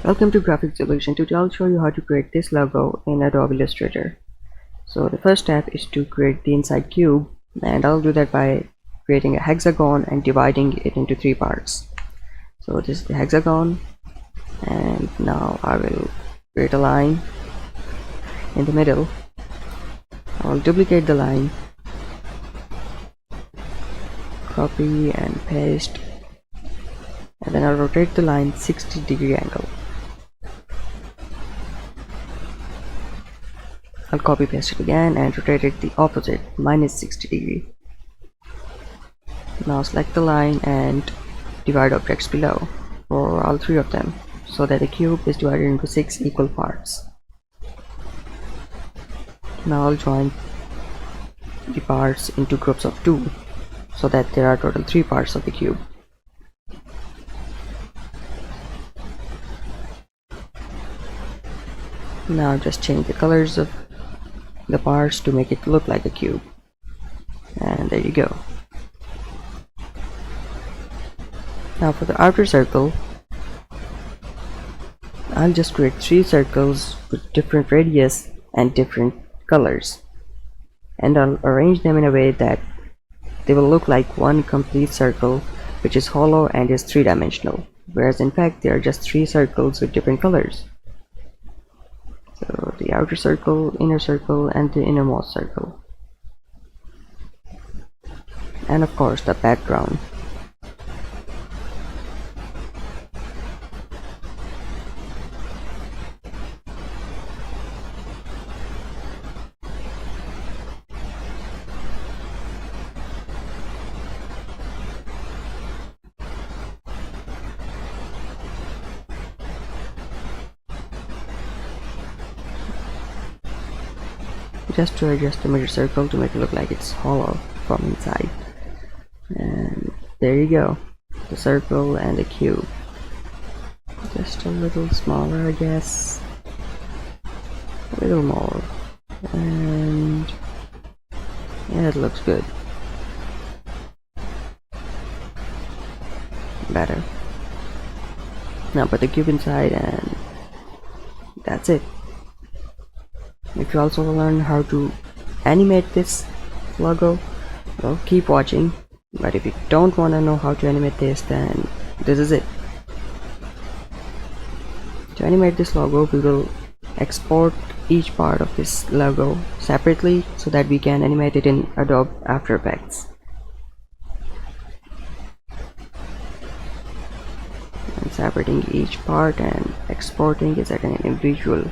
Welcome to Graphic Solution. Today I'll show you how to create this logo in Adobe Illustrator. So the first step is to create the inside cube, and I'll do that by creating a hexagon and dividing it into three parts. So this is the hexagon, and now I will create a line in the middle. I'll duplicate the line, copy and paste, and then I'll rotate the line 60-degree angle. I'll copy paste it again and rotate it the opposite, minus 60 degree. Now select the line and divide objects below for all three of them so that the cube is divided into 6 equal parts. Now I'll join the parts into groups of 2 so that there are total 3 parts of the cube. Now just change the colors of the parts to make it look like a cube, and there you go. Now for the outer circle, I'll just create 3 circles with different radius and different colors, and I'll arrange them in a way that they will look like one complete circle which is hollow and is 3-dimensional, whereas in fact they are just 3 circles with different colors. So the outer circle, inner circle, and the innermost circle, and of course the background. Just to adjust the middle circle to make it look like it's hollow from inside. And there you go, the circle and the cube. Just a little smaller, I guess. A little more. And yeah, it looks good. Better. Now put the cube inside, and that's it. If you also want to learn how to animate this logo, well, keep watching. But if you don't want to know how to animate this, then this is it. To animate this logo, we will export each part of this logo separately so that we can animate it in Adobe After Effects. And separating each part and exporting is at an individual